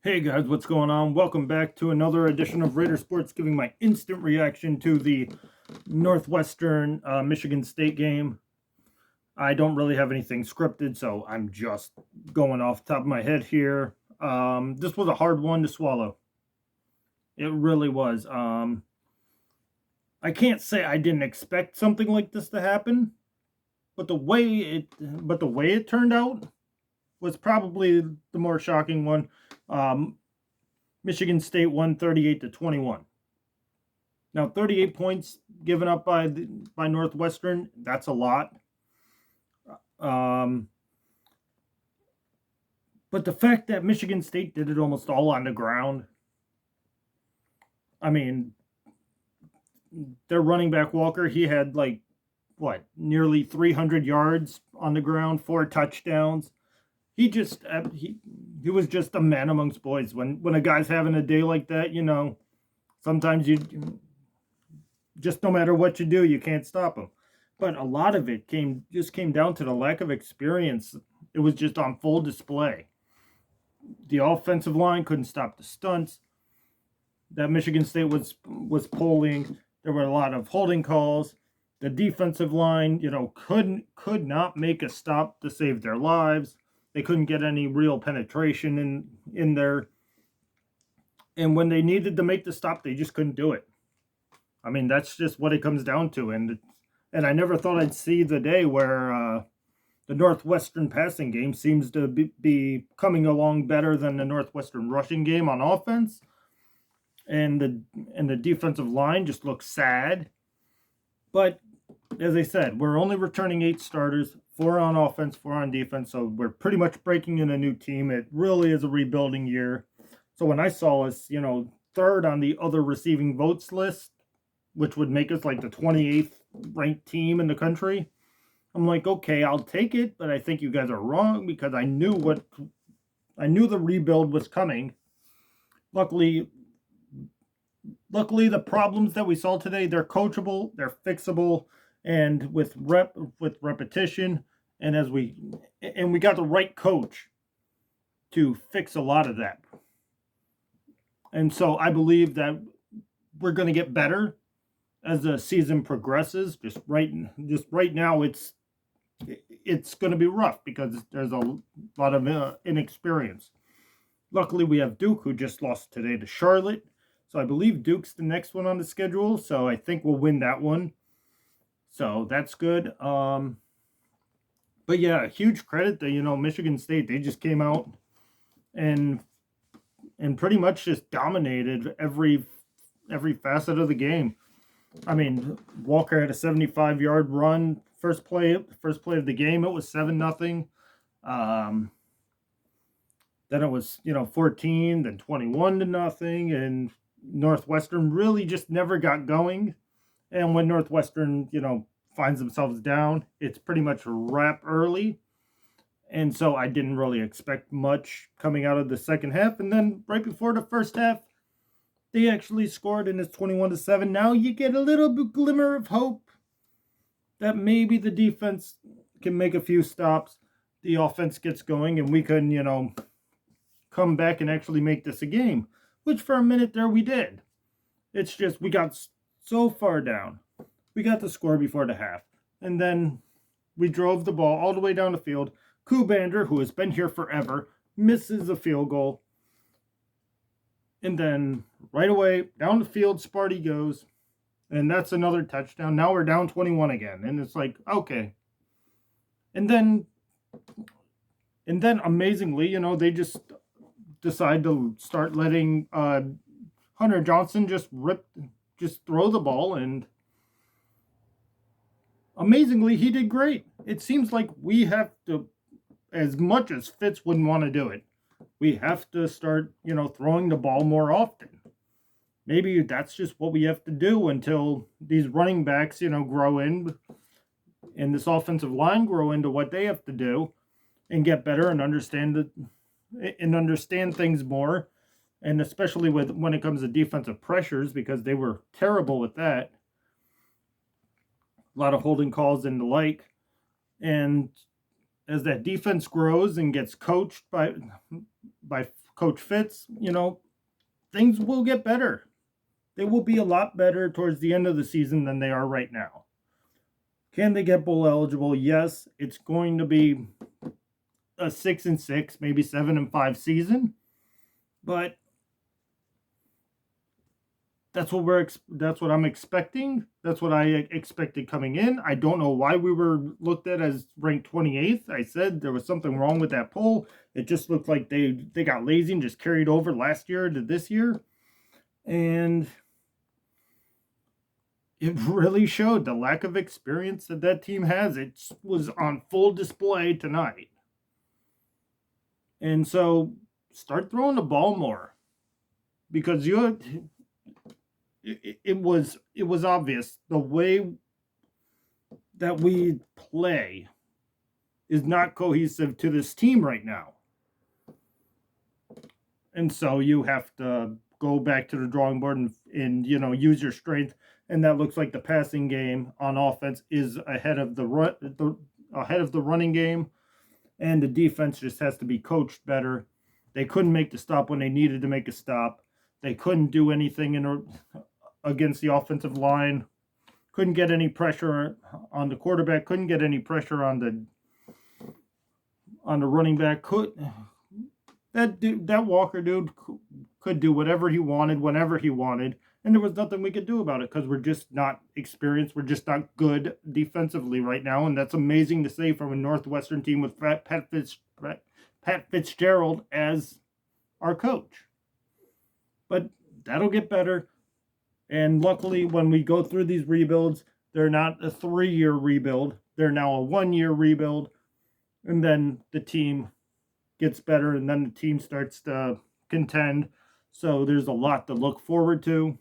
Hey guys, what's going on? Welcome back to another edition of Raider Sports, giving my instant reaction to the Northwestern Michigan State game. I don't really have anything scripted, so I'm just going off the top of my head here. This was a hard one to swallow. It really was. I can't say I didn't expect something like this to happen, but the way it turned out was probably the more shocking one. Um, Michigan State won 38-21. Now, 38 points given up by Northwestern, that's a lot. Um, but the fact that Michigan State did it almost all on the ground, I mean, their running back Walker, he had nearly 300 yards on the ground, 4 touchdowns. He was just a man amongst boys. When a guy's having a day like that, sometimes you just, no matter what you do, you can't stop him. But a lot of it came down to the lack of experience. It was just on full display. The offensive line couldn't stop the stunts that Michigan State was pulling. There were a lot of holding calls. The defensive line, could not make a stop to save their lives. They couldn't get any real penetration in there. And when they needed to make the stop, they just couldn't do it. I mean, that's just what it comes down to. And I never thought I'd see the day where the Northwestern passing game seems to be coming along better than the Northwestern rushing game on offense. And the defensive line just looks sad. But as I said, we're only returning 8 starters, 4 on offense, 4 on defense. So we're pretty much breaking in a new team. It really is a rebuilding year. So when I saw us, third on the other receiving votes list, which would make us like the 28th ranked team in the country, I'm like, okay, I'll take it, but I think you guys are wrong because I knew the rebuild was coming. Luckily, the problems that we saw today, they're coachable, they're fixable, and with repetition, and we got the right coach to fix a lot of that. And so I believe that we're going to get better as the season progresses. Just right now, it's going to be rough because there's a lot of inexperience. Luckily, we have Duke, who just lost today to Charlotte. So I believe Duke's the next one on the schedule. So I think we'll win that one. So that's good. But yeah, huge credit to, Michigan State. They just came out and pretty much just dominated every facet of the game. I mean, Walker had a 75-yard run. First play of the game, it was 7-0. Then it was 14, then 21-0, and Northwestern really just never got going. And when Northwestern finds themselves down, it's pretty much a wrap early. And so I didn't really expect much coming out of the second half. And then right before the first half, they actually scored, and it's 21-7. Now you get a little bit glimmer of hope that maybe the defense can make a few stops, the offense gets going, and we can, come back and actually make this a game, which for a minute there we did. It's just we got so far down. We got the score before the half, and then we drove the ball all the way down the field. Kubander, who has been here forever, misses a field goal. And then right away, down the field, Sparty goes. And that's another touchdown. Now we're down 21 again. And it's like, okay. And then amazingly, they just decide to start letting Hunter Johnson just throw the ball. And amazingly, he did great. It seems like we have to, as much as Fitz wouldn't want to do it, we have to start, throwing the ball more often. Maybe that's just what we have to do until these running backs, grow in, and this offensive line grow into what they have to do and get better and understand things more. And especially when it comes to defensive pressures, because they were terrible with that. A lot of holding calls and the like. And as that defense grows and gets coached by Coach Fitz, things will get better. They will be a lot better towards the end of the season than they are right now. Can they get bowl eligible? Yes, it's going to be a 6-6, maybe 7-5 season, but that's what I'm expecting. That's what I expected coming in. I don't know why we were looked at as ranked 28th. I said there was something wrong with that poll. It just looked like they got lazy and just carried over last year to this year. And it really showed the lack of experience that team has. It was on full display tonight. And so start throwing the ball more, because it was obvious the way that we play is not cohesive to this team right now. And so you have to go back to the drawing board and use your strength. And that looks like the passing game on offense is ahead of the running game, and the defense just has to be coached better. They couldn't make the stop when they needed to make a stop. They couldn't do anything against the offensive line. Couldn't get any pressure on the quarterback. Couldn't get any pressure on the running back. That Walker dude could do whatever he wanted, whenever he wanted, and there was nothing we could do about it because we're just not experienced. We're just not good defensively right now, and that's amazing to say from a Northwestern team with Pat Fitzgerald as our coach. But that'll get better, and luckily when we go through these rebuilds, they're not a 3-year rebuild. They're now a 1-year rebuild, and then the team gets better, and then the team starts to contend. So there's a lot to look forward to.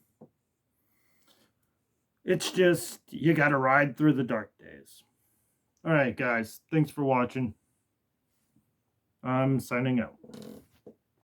It's just, you got to ride through the dark days. All right, guys. Thanks for watching. I'm signing out.